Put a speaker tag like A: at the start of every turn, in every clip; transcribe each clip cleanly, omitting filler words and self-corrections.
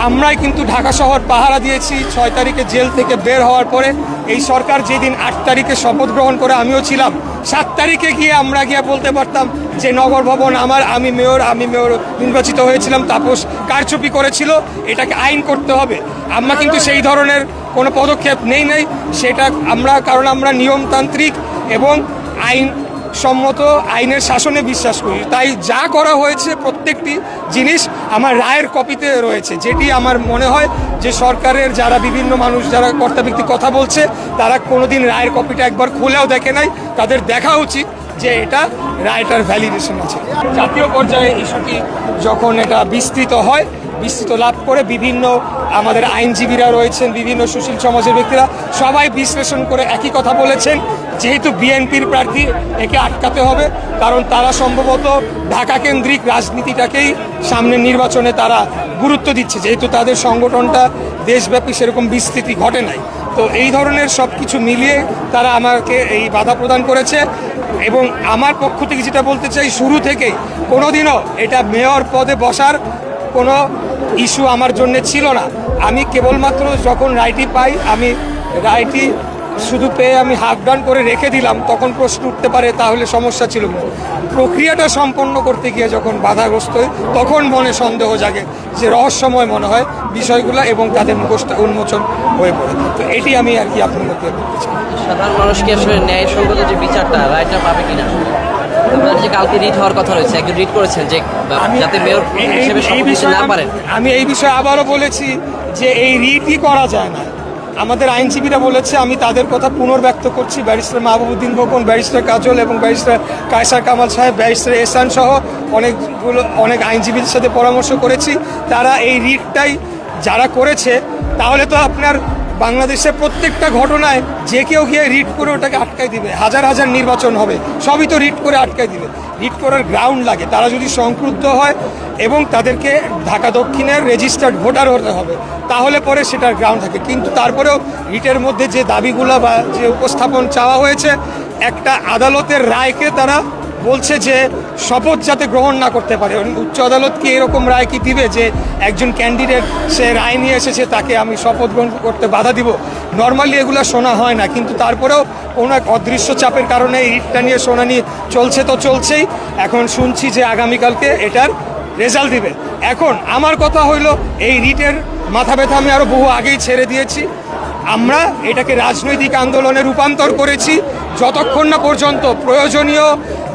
A: আমরাই কিন্তু ঢাকা শহর পাহারা দিয়েছি 6 তারিখে জেল থেকে বের হওয়ার পরে। এই সরকার যেদিন 8 তারিখে শপথ গ্রহণ করে আমিও ছিলাম, 7 তারিখে গিয়ে আমরা বলতে পারতাম যে নগর ভবন আমার, আমি মেয়র নির্বাচিত হয়েছিলাম, তাপস কারচুপি করেছিল, এটাকে আইন করতে হবে। আমরা কিন্তু সেই ধরনের কোনো পদক্ষেপ নেই সেটা আমরা, কারণ আমরা নিয়মতান্ত্রিক এবং আইন সম্মত আইনের শাসনে বিশ্বাস করি। তাই যা করা হয়েছে প্রত্যেকটি জিনিস আমার রায়ের কপিতে রয়েছে, যেটি আমার মনে হয় যে সরকারের যারা বিভিন্ন মানুষ যারা কর্তাব্যক্তি কথা বলছে তারা কোনোদিন রায়ের কপিটা একবার খুলেও দেখে নাই। তাদের দেখা উচিত যে এটা রায়টার ভ্যালিডেশন আছে। জাতীয় পর্যায়ে ইস্যুটি যখন এটা বিস্তৃত লাভ করে বিভিন্ন আমাদের আইনজীবীরা রয়েছেন, বিভিন্ন সুশীল সমাজের ব্যক্তিরা সবাই বিশ্লেষণ করে একই কথা বলেছেন, যেহেতু বিএনপির প্রার্থী একে আটকাতে হবে, কারণ তারা সম্ভবত ঢাকা কেন্দ্রিক রাজনীতিটাকেই সামনের নির্বাচনে তারা গুরুত্ব দিচ্ছে, যেহেতু তাদের সংগঠনটা দেশব্যাপী সেরকম বিস্তৃতি ঘটে নাই। তো এই ধরনের সব কিছু মিলিয়ে তারা আমাকে এই বাধা প্রদান করেছে। এবং আমার পক্ষ থেকে যেটা বলতে চাই, শুরু থেকেই কোনোদিনও এটা মেয়র পদে বসার কোনো ইস্যু আমার জন্য ছিল না। আমি কেবলমাত্র যখন রায়টি পাই, আমি রায়টি শুধু পেয়ে আমি হাফ ডান করে রেখে দিলাম, তখন প্রশ্ন উঠতে পারে তাহলে সমস্যা ছিল না। প্রক্রিয়াটা সম্পন্ন করতে গিয়ে যখন বাধাগ্রস্ত হয় তখন মনে সন্দেহ জাগে, যে রহস্যময় মনে হয় বিষয়গুলো এবং তাদের মুখোশটা উন্মোচন হয়ে পড়ে। তো এটি আমি আর কি আপনার মধ্যে বলতে চাই।
B: সাধারণ মানুষকে আসলে ন্যায়সঙ্গত যে বিচারটা, রায়টা পাবে কিনা? আপনার যে কালকে রিট হওয়ার কথা রয়েছে, একজন রিট করেছেন যে যাতে মেয়র হিসেবে শপথ নিতে না পারেন।
A: আমি এই বিষয়ে আবারও বলেছি যে এই রিটই করা যায় না। আমাদের আইনজীবীরা বলেছে, আমি তাদের কথা পুনর্ব্যক্ত করছি, ব্যারিস্টার মাহবুবউদ্দিন খোকন, ব্যারিস্টার কাজল এবং ব্যারিস্টার কায়সার কামাল সাহেব, ব্যারিস্টার এহসান সহ অনেক আইনজীবীদের সাথে পরামর্শ করেছি। তারা এই রিটটাই যারা করেছে, তাহলে তো আপনার বাংলাদেশের প্রত্যেকটা ঘটনায় যে কেউ গিয়ে রিট করে ওটাকে আটকাই দিবে, হাজার হাজার নির্বাচন হবে, সবই তো রিট করে আটকাই দিবে। রিট করার গ্রাউন্ড লাগে, তারা যদি সংক্রুদ্ধ হয় এবং তাদেরকে ঢাকা দক্ষিণের রেজিস্টার্ড ভোটার হতে হবে, তাহলে পরে সেটার গ্রাউন্ড থাকে। কিন্তু তারপরেও রিটের মধ্যে যে দাবিগুলো বা যে উপস্থাপন চাওয়া হয়েছে, একটা আদালতের রায়কে তারা বলছে যে শপথ যাতে গ্রহণ না করতে পারে। উচ্চ আদালত কি এরকম রায় কি দিবে যে একজন ক্যান্ডিডেট সে রায় নিয়ে এসেছে তাকে আমি শপথ গ্রহণ করতে বাধা দিব? নর্মালি এগুলো শোনা হয় না, কিন্তু তারপরেও কোনো এক অদৃশ্য চাপের কারণে এই রিটটা নিয়ে শুনানি চলছে তো চলছেই। এখন শুনছি যে আগামীকালকে এটার রেজাল্ট দিবে। এখন আমার কথা হইল, এই রিটের মাথা ব্যথা আমি আরও বহু আগেই ছেড়ে দিয়েছি। আমরা এটাকে রাজনৈতিক আন্দোলনে রূপান্তর করেছি, যতক্ষণ না পর্যন্ত প্রয়োজনীয়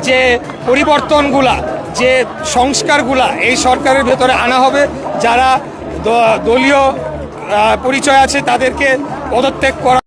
A: যে পরিবর্তনগুলা, যে সংস্কারগুলা এই সরকারের ভেতরে আনা হবে। যারা দলীয় পরিচয় আছে তাদেরকে পদত্যাগ করা